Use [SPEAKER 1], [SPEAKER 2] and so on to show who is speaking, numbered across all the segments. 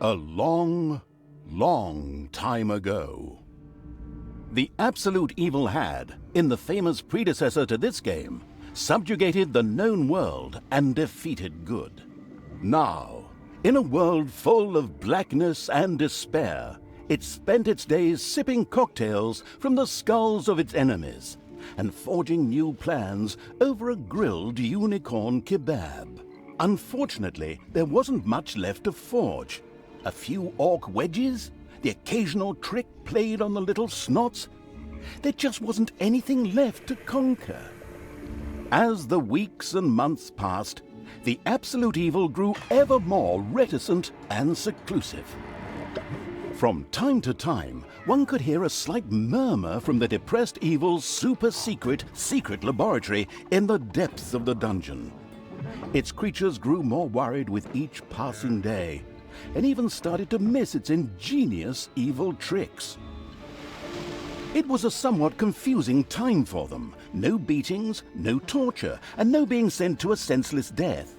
[SPEAKER 1] A long, long time ago. The absolute evil had, in the famous predecessor to this game, subjugated the known world and defeated good. Now, in a world full of blackness and despair, it spent its days sipping cocktails from the skulls of its enemies and forging new plans over a grilled unicorn kebab. Unfortunately, there wasn't much left to forge. A few orc wedges, the occasional trick played on the little snots. There just wasn't anything left to conquer. As the weeks and months passed, the absolute evil grew ever more reticent and seclusive. From time to time, one could hear a slight murmur from the depressed evil's secret laboratory in the depths of the dungeon. Its creatures grew more worried with each passing day, and even started to miss its ingenious evil tricks. It was a somewhat confusing time for them. No beatings, no torture, and no being sent to a senseless death.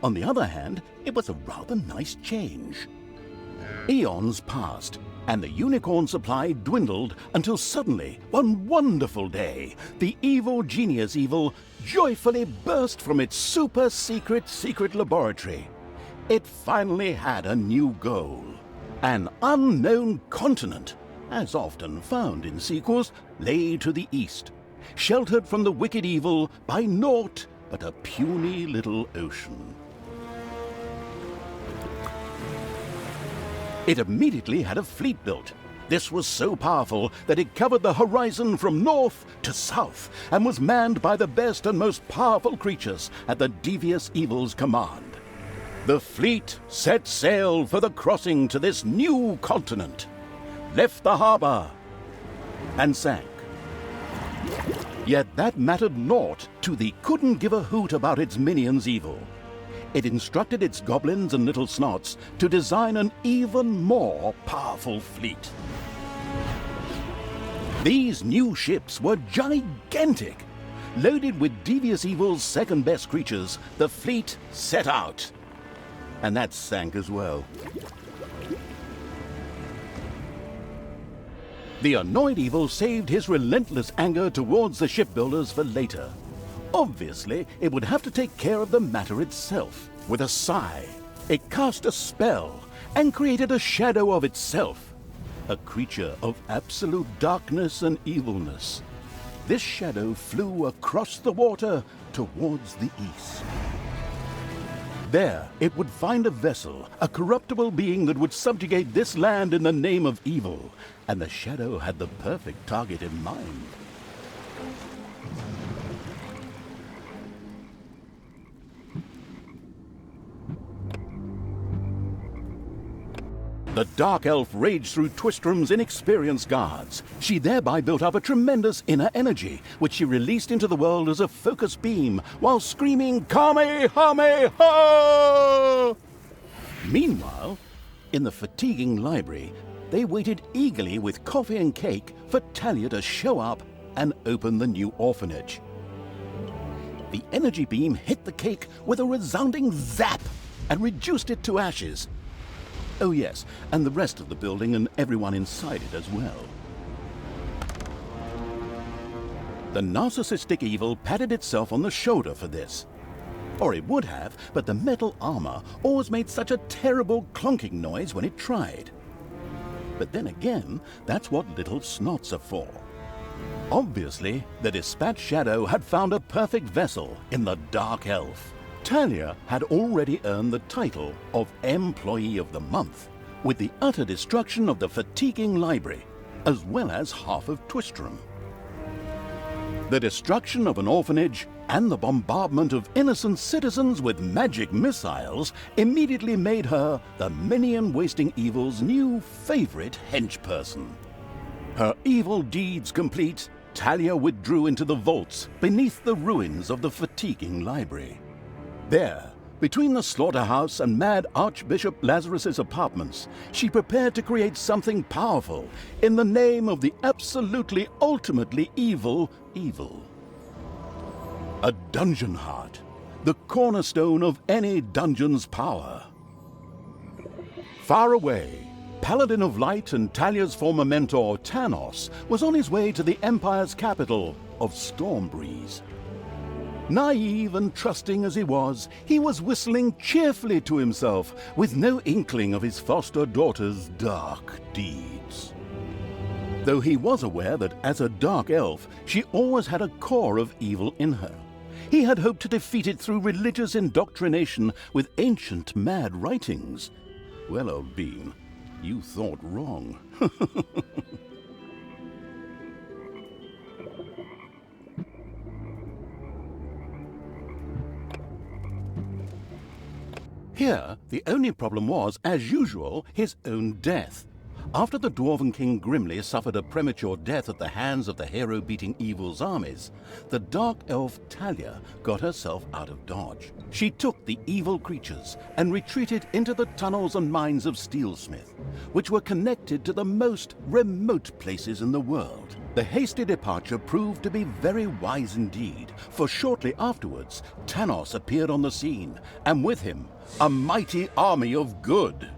[SPEAKER 1] On the other hand, it was a rather nice change. Eons passed, and the unicorn supply dwindled until suddenly, one wonderful day, the evil genius evil joyfully burst from its secret laboratory. It finally had a new goal. An unknown continent, as often found in sequels, lay to the east, sheltered from the wicked evil by naught but a puny little ocean. It immediately had a fleet built. This was so powerful that it covered the horizon from north to south and was manned by the best and most powerful creatures at the devious evil's command. The fleet set sail for the crossing to this new continent, left the harbor, and sank. Yet that mattered naught to the couldn't give a hoot about its minions evil. It instructed its goblins and little snots to design an even more powerful fleet. These new ships were gigantic. Loaded with devious evil's second-best creatures, the fleet set out. And that sank as well. The annoyed evil saved his relentless anger towards the shipbuilders for later. Obviously, it would have to take care of the matter itself. With a sigh, it cast a spell and created a shadow of itself, a creature of absolute darkness and evilness. This shadow flew across the water towards the east. There, it would find a vessel, a corruptible being that would subjugate this land in the name of evil, and the shadow had the perfect target in mind. The dark elf raged through Twistrom's inexperienced guards. She thereby built up a tremendous inner energy, which she released into the world as a focus beam, while screaming, Kamehameha! Meanwhile, in the fatiguing library, they waited eagerly with coffee and cake for Talia to show up and open the new orphanage. The energy beam hit the cake with a resounding zap and reduced it to ashes. Oh yes, and the rest of the building and everyone inside it as well. The narcissistic evil patted itself on the shoulder for this. Or it would have, but the metal armor always made such a terrible clonking noise when it tried. But then again, that's what little snots are for. Obviously, the dispatch shadow had found a perfect vessel in the Dark Elf. Talia had already earned the title of Employee of the Month, with the utter destruction of the fatiguing library, as well as half of Twistrom. The destruction of an orphanage and the bombardment of innocent citizens with magic missiles immediately made her the minion-wasting evil's new favorite henchperson. Her evil deeds complete, Talia withdrew into the vaults beneath the ruins of the fatiguing library. There, between the slaughterhouse and mad Archbishop Lazarus's apartments, she prepared to create something powerful in the name of the absolutely ultimately evil. A dungeon heart, the cornerstone of any dungeon's power. Far away, Paladin of Light and Talia's former mentor, Tanos, was on his way to the Empire's capital of Stormbreeze. Naive and trusting as he was whistling cheerfully to himself, with no inkling of his foster daughter's dark deeds. Though he was aware that as a dark elf, she always had a core of evil in her. He had hoped to defeat it through religious indoctrination with ancient mad writings. Well, old bean, you thought wrong. Here, the only problem was, as usual, his own death. After the Dwarven King Grimly suffered a premature death at the hands of the hero-beating evil's armies, the dark elf Talia got herself out of dodge. She took the evil creatures and retreated into the tunnels and mines of Steelsmith, which were connected to the most remote places in the world. The hasty departure proved to be very wise indeed, for shortly afterwards, Tanos appeared on the scene, and with him, a mighty army of good.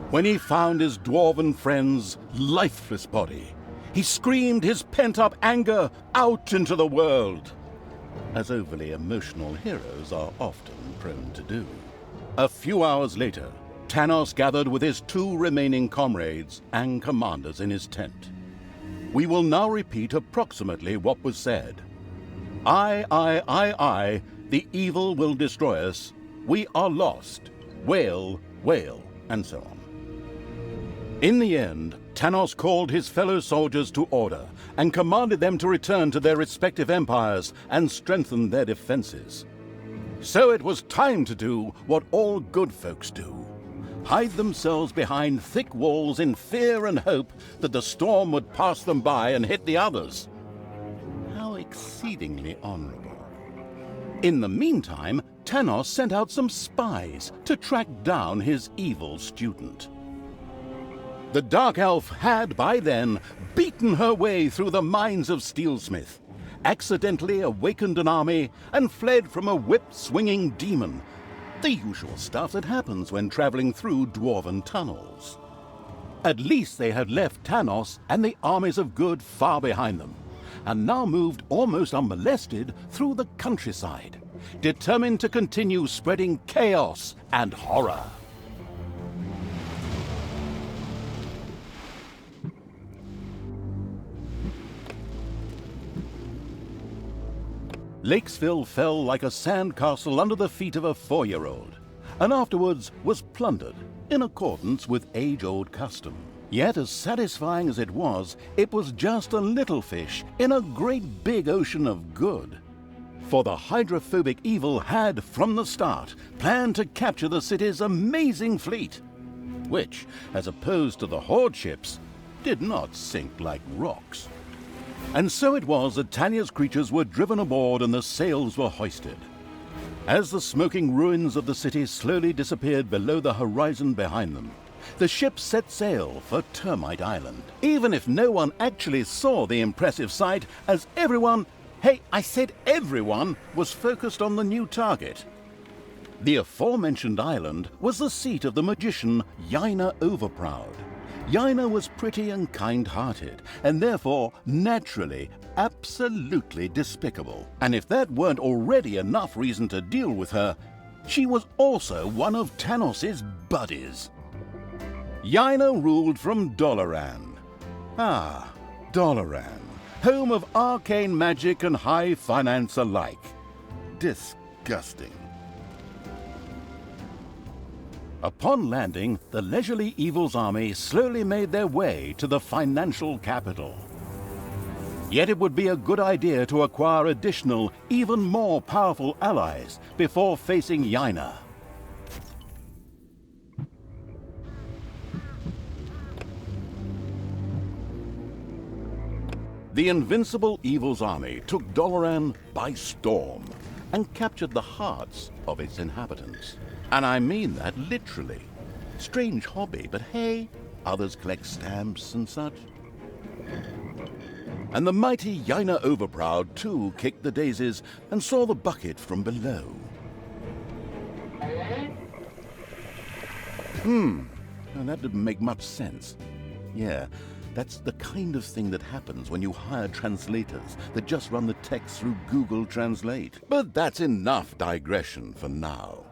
[SPEAKER 1] When he found his dwarven friend's lifeless body, he screamed his pent-up anger out into the world, as overly emotional heroes are often prone to do. A few hours later, Tanos gathered with his 2 remaining comrades and commanders in his tent. We will now repeat approximately what was said. I, the evil will destroy us. We are lost. Wail, wail, and so on. In the end, Tanos called his fellow soldiers to order and commanded them to return to their respective empires and strengthen their defenses. So it was time to do what all good folks do: hide themselves behind thick walls in fear and hope that the storm would pass them by and hit the others. How exceedingly honorable. In the meantime, Tanos sent out some spies to track down his evil student. The Dark Elf had, by then, beaten her way through the mines of Steelsmith, accidentally awakened an army, and fled from a whip-swinging demon. The usual stuff that happens when traveling through dwarven tunnels. At least they had left Tanos and the armies of good far behind them, and now moved almost unmolested through the countryside, determined to continue spreading chaos and horror. Lakesville fell like a sandcastle under the feet of a 4-year-old, and afterwards was plundered in accordance with age-old custom. Yet as satisfying as it was just a little fish in a great big ocean of good. For the hydrophobic evil had, from the start, planned to capture the city's amazing fleet, which, as opposed to the horde ships, did not sink like rocks. And so it was that Talia's creatures were driven aboard and the sails were hoisted. As the smoking ruins of the city slowly disappeared below the horizon behind them, the ships set sail for Termite Island, even if no one actually saw the impressive sight, as everyone, hey, I said everyone, was focused on the new target. The aforementioned island was the seat of the magician Yaina Overproud. Yaina was pretty and kind-hearted, and therefore, naturally, absolutely despicable. And if that weren't already enough reason to deal with her, she was also one of Tanos's buddies. Yaina ruled from Doloran. Ah, Doloran, home of arcane magic and high finance alike. Disgusting. Upon landing, the leisurely evil's army slowly made their way to the financial capital. Yet it would be a good idea to acquire additional, even more powerful allies before facing Yaina. The invincible evil's army took Doloran by storm and captured the hearts of its inhabitants. And I mean that literally. Strange hobby, but hey, others collect stamps and such. And the mighty Yaina Overproud too kicked the daisies and saw the bucket from below. And that didn't make much sense. Yeah, that's the kind of thing that happens when you hire translators that just run the text through Google Translate. But that's enough digression for now.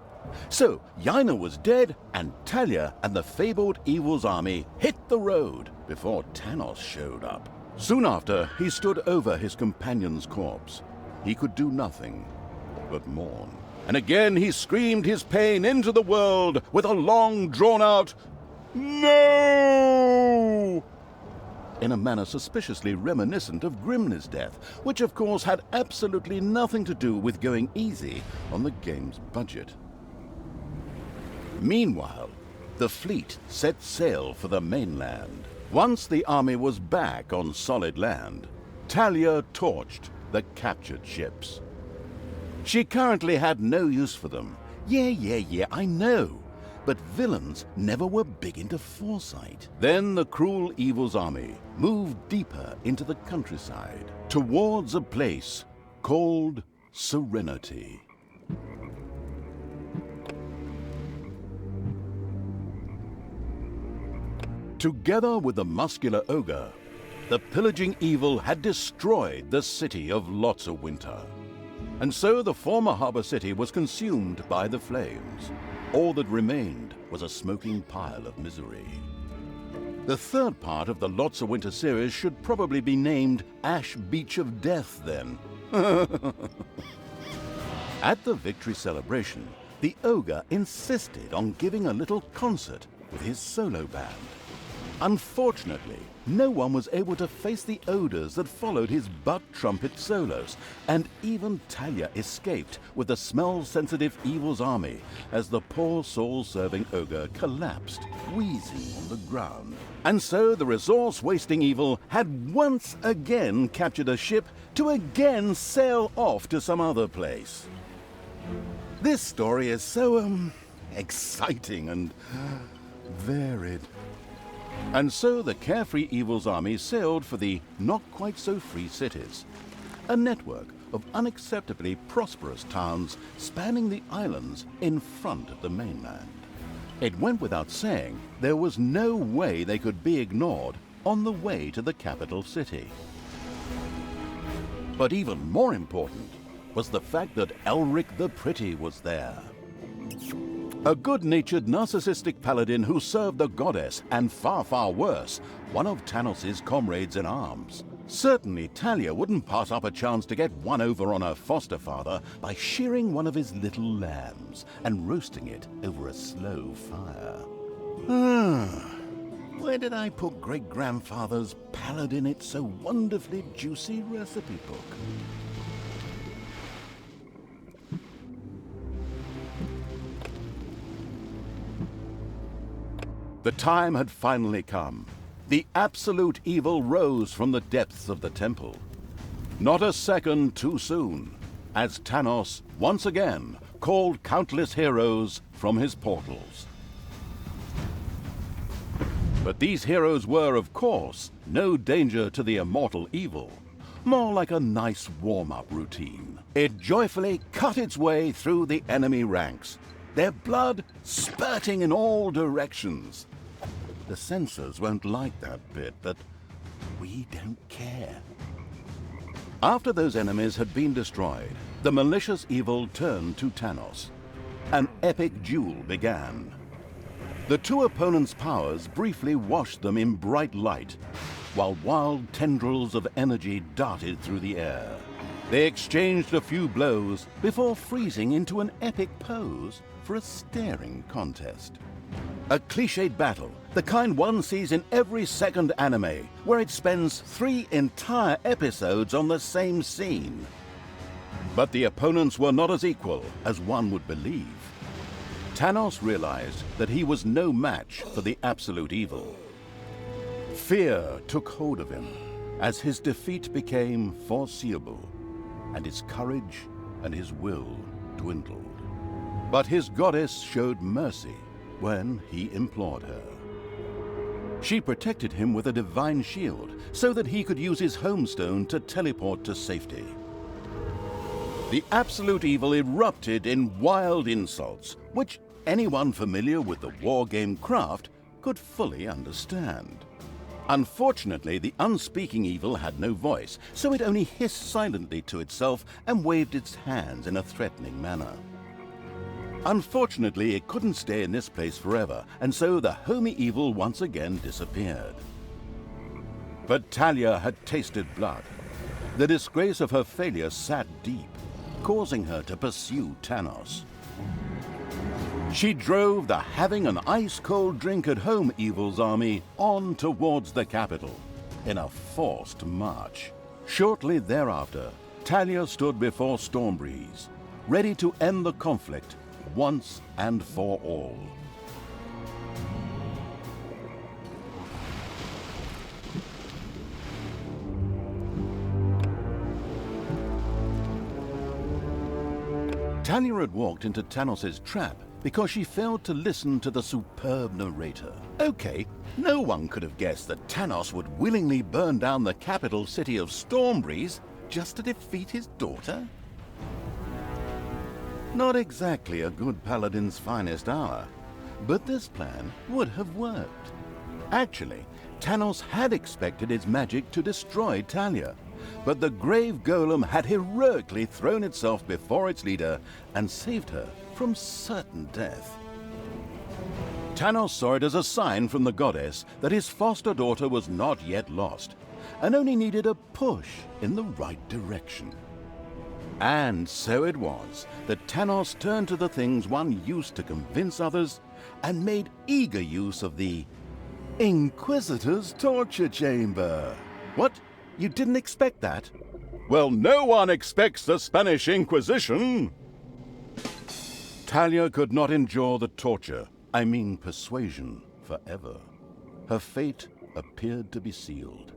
[SPEAKER 1] So, Yaina was dead, and Talia and the fabled Evil's army hit the road before Tanos showed up. Soon after, he stood over his companion's corpse. He could do nothing but mourn. And again he screamed his pain into the world with a long, drawn-out "No!" in a manner suspiciously reminiscent of Grimnir's death, which of course had absolutely nothing to do with going easy on the game's budget. Meanwhile, the fleet set sail for the mainland. Once the army was back on solid land, Talia torched the captured ships. She currently had no use for them. Yeah, I know. But villains never were big into foresight. Then the cruel Evil's army moved deeper into the countryside, towards a place called Serenity. Together with the muscular ogre, the pillaging evil had destroyed the city of Lotsawinter. And so the former harbor city was consumed by the flames. All that remained was a smoking pile of misery. The third part of the Lotsawinter series should probably be named Ash Beach of Death, then. At the victory celebration, the ogre insisted on giving a little concert with his solo band. Unfortunately, no one was able to face the odors that followed his butt trumpet solos, and even Talia escaped with the smell-sensitive Evil's army as the poor soul-serving ogre collapsed, wheezing on the ground. And so the resource-wasting Evil had once again captured a ship to again sail off to some other place. This story is so, exciting and varied. And so the carefree Evil's army sailed for the not-quite-so-free cities, a network of unacceptably prosperous towns spanning the islands in front of the mainland. It went without saying there was no way they could be ignored on the way to the capital city. But even more important was the fact that Elric the Pretty was there. A good-natured, narcissistic paladin who served the goddess, and far, far worse, one of Tanos' comrades in arms. Certainly, Talia wouldn't pass up a chance to get one over on her foster father by shearing one of his little lambs and roasting it over a slow fire. Where did I put great-grandfather's paladin it so wonderfully juicy recipe book? The time had finally come. The absolute evil rose from the depths of the temple. Not a second too soon, as Tanos once again called countless heroes from his portals. But these heroes were, of course, no danger to the immortal evil. More like a nice warm-up routine. It joyfully cut its way through the enemy ranks, their blood spurting in all directions. The censors won't like that bit, but we don't care. After those enemies had been destroyed, the malicious evil turned to Tanos. An epic duel began. The two opponents' powers briefly washed them in bright light, while wild tendrils of energy darted through the air. They exchanged a few blows before freezing into an epic pose for a staring contest. A cliched battle, the kind one sees in every second anime, where it spends 3 entire episodes on the same scene. But the opponents were not as equal as one would believe. Tanos realized that he was no match for the absolute evil. Fear took hold of him as his defeat became foreseeable, and his courage and his will dwindled. But his goddess showed mercy when he implored her. She protected him with a divine shield so that he could use his homestone to teleport to safety. The absolute evil erupted in wild insults, which anyone familiar with the wargame craft could fully understand. Unfortunately, the unspeaking evil had no voice, so it only hissed silently to itself and waved its hands in a threatening manner. Unfortunately, it couldn't stay in this place forever, and so the homey evil once again disappeared. But Talia had tasted blood. The disgrace of her failure sat deep, causing her to pursue Tanos. She drove the having an ice-cold drink at home evil's army on towards the capital in a forced march. Shortly thereafter, Talia stood before Stormbreeze, ready to end the conflict once and for all. Talia had walked into Tanos's trap because she failed to listen to the superb narrator. Okay, no one could have guessed that Tanos would willingly burn down the capital city of Stormbreeze just to defeat his daughter? Not exactly a good paladin's finest hour, but this plan would have worked. Actually, Tanos had expected his magic to destroy Talia, but the grave golem had heroically thrown itself before its leader and saved her from certain death. Tanos saw it as a sign from the goddess that his foster daughter was not yet lost and only needed a push in the right direction. And so it was that Tanos turned to the things one used to convince others and made eager use of the Inquisitor's torture chamber. What? You didn't expect that? Well, no one expects the Spanish Inquisition. Talia could not endure the torture, I mean persuasion, forever. Her fate appeared to be sealed.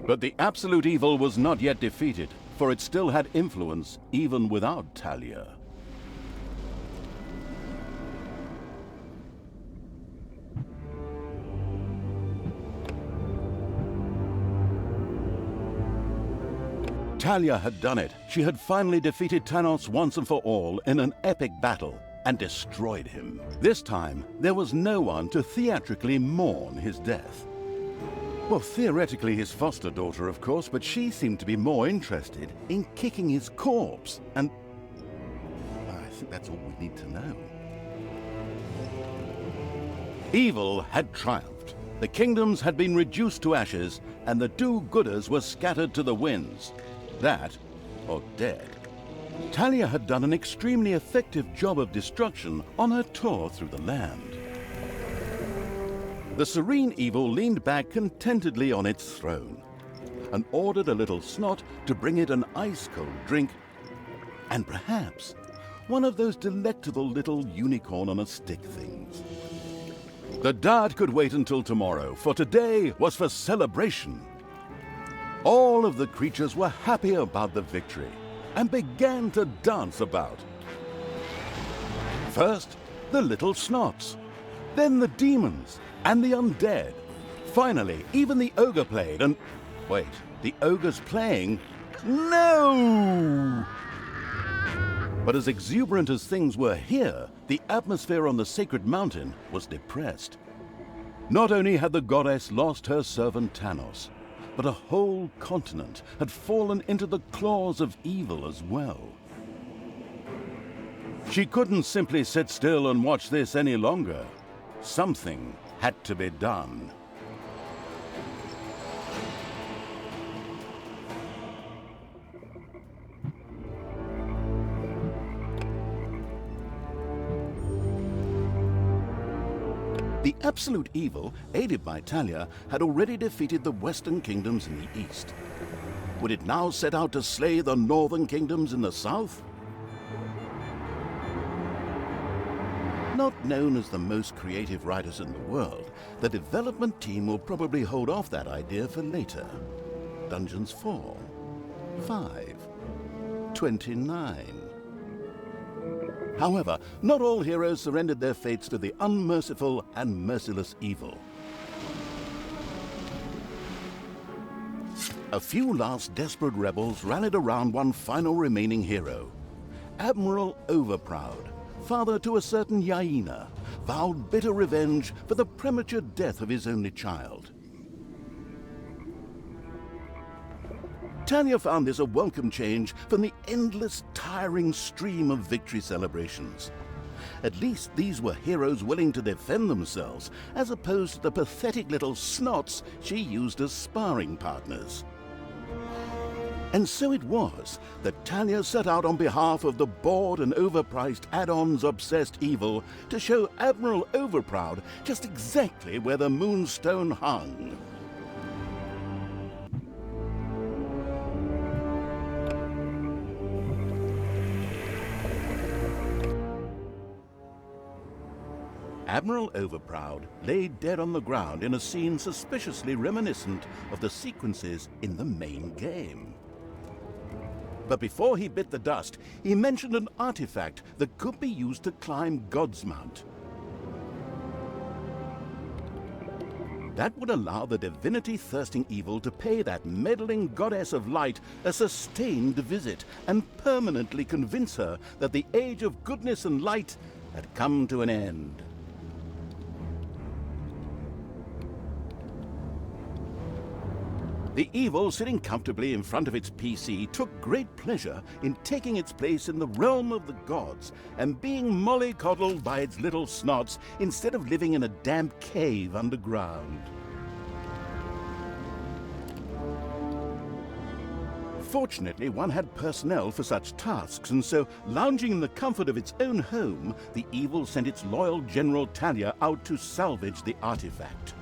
[SPEAKER 1] But the absolute evil was not yet defeated, for it still had influence even without Talia. Talia had done it. She had finally defeated Tanos once and for all in an epic battle and destroyed him. This time, there was no one to theatrically mourn his death. Well, theoretically his foster daughter, of course, but she seemed to be more interested in kicking his corpse, and I think that's all we need to know. Evil had triumphed. The kingdoms had been reduced to ashes, and the do-gooders were scattered to the winds. That, or dead. Talia had done an extremely effective job of destruction on her tour through the land. The serene evil leaned back contentedly on its throne and ordered a little snot to bring it an ice-cold drink and perhaps one of those delectable little unicorn-on-a-stick things. The dad could wait until tomorrow, for today was for celebration. All of the creatures were happy about the victory and began to dance about. First, the little snots, then the demons and the undead. Finally, even the ogre played, and wait, the ogre's playing? No! But as exuberant as things were here, the atmosphere on the sacred mountain was depressed. Not only had the goddess lost her servant Tanos, but a whole continent had fallen into the claws of evil as well. She couldn't simply sit still and watch this any longer. Something had to be done. The absolute evil, aided by Talia, had already defeated the western kingdoms in the east. Would it now set out to slay the northern kingdoms in the south? Not known as the most creative writers in the world, the development team will probably hold off that idea for later. Dungeons 4, 5, 29. However, not all heroes surrendered their fates to the unmerciful and merciless evil. A few last desperate rebels rallied around one final remaining hero, Admiral Overproud, father to a certain Yaina, vowed bitter revenge for the premature death of his only child. Talia found this a welcome change from the endless, tiring stream of victory celebrations. At least these were heroes willing to defend themselves, as opposed to the pathetic little snots she used as sparring partners. And so it was that Talia set out on behalf of the bored and overpriced add-ons-obsessed evil to show Admiral Overproud just exactly where the moonstone hung. Admiral Overproud lay dead on the ground in a scene suspiciously reminiscent of the sequences in the main game. But before he bit the dust, he mentioned an artifact that could be used to climb God's Mount. That would allow the divinity-thirsting evil to pay that meddling goddess of light a sustained visit and permanently convince her that the age of goodness and light had come to an end. The evil, sitting comfortably in front of its PC, took great pleasure in taking its place in the realm of the gods and being mollycoddled by its little snots instead of living in a damp cave underground. Fortunately, one had personnel for such tasks, and so, lounging in the comfort of its own home, the evil sent its loyal General Talia out to salvage the artifact.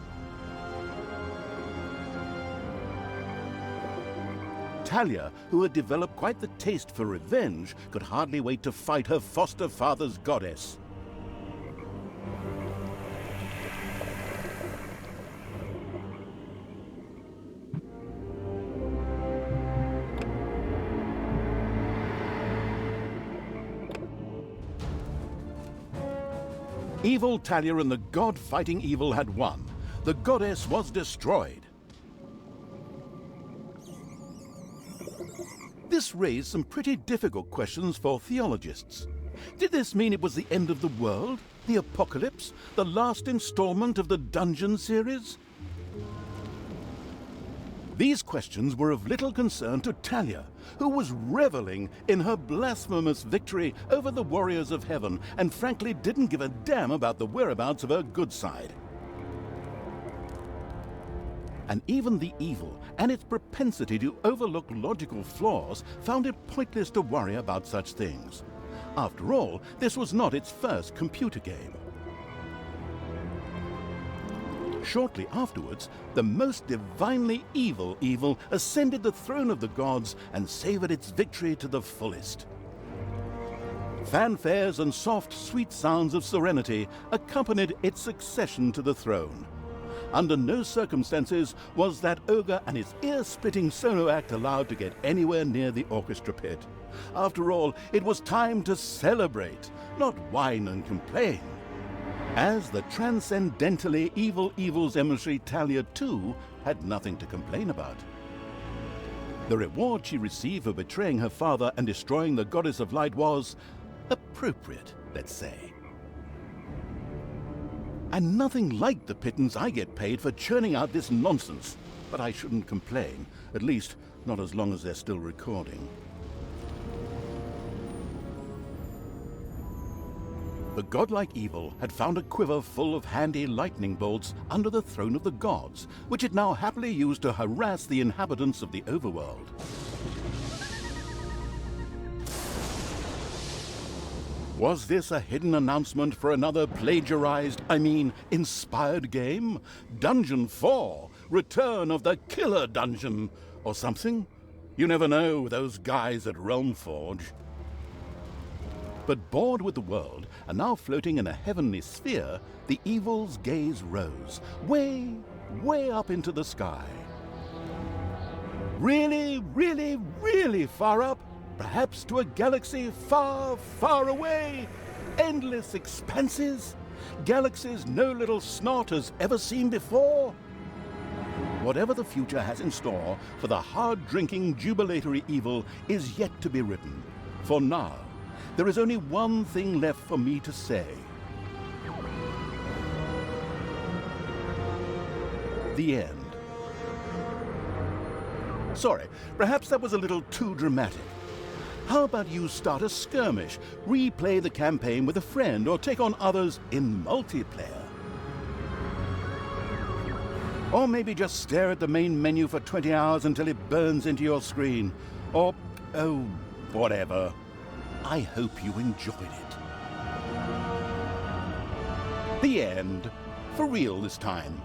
[SPEAKER 1] Talia, who had developed quite the taste for revenge, could hardly wait to fight her foster father's goddess. Evil Talia and the god-fighting evil had won. The goddess was destroyed. This raised some pretty difficult questions for theologists. Did this mean it was the end of the world, the apocalypse, the last installment of the Dungeon series? These questions were of little concern to Talia, who was reveling in her blasphemous victory over the warriors of heaven and frankly didn't give a damn about the whereabouts of her good side. And even the evil and its propensity to overlook logical flaws found it pointless to worry about such things. After all, this was not its first computer game. Shortly afterwards, the most divinely evil evil ascended the throne of the gods and savored its victory to the fullest. Fanfares and soft, sweet sounds of serenity accompanied its succession to the throne. Under no circumstances was that ogre and his ear-splitting solo act allowed to get anywhere near the orchestra pit. After all, it was time to celebrate, not whine and complain. As the transcendentally evil evil's emissary, Talia too had nothing to complain about. The reward she received for betraying her father and destroying the goddess of light was appropriate, let's say. And nothing like the pittance I get paid for churning out this nonsense. But I shouldn't complain, at least not as long as they're still recording. The godlike evil had found a quiver full of handy lightning bolts under the throne of the gods, which it now happily used to harass the inhabitants of the overworld. Was this a hidden announcement for another inspired game? Dungeon 4, Return of the Killer Dungeon, or something? You never know, those guys at Realmforge. But bored with the world, and now floating in a heavenly sphere, the evil's gaze rose, way, way up into the sky. Really, really, really far up? Perhaps to a galaxy far, far away? Endless expanses? Galaxies no little snot has ever seen before? Whatever the future has in store for the hard-drinking, jubilatory evil is yet to be written. For now, there is only one thing left for me to say. The end. Sorry, perhaps that was a little too dramatic. How about you start a skirmish, replay the campaign with a friend, or take on others in multiplayer? Or maybe just stare at the main menu for 20 hours until it burns into your screen. Or, oh, whatever. I hope you enjoyed it. The end. For real this time.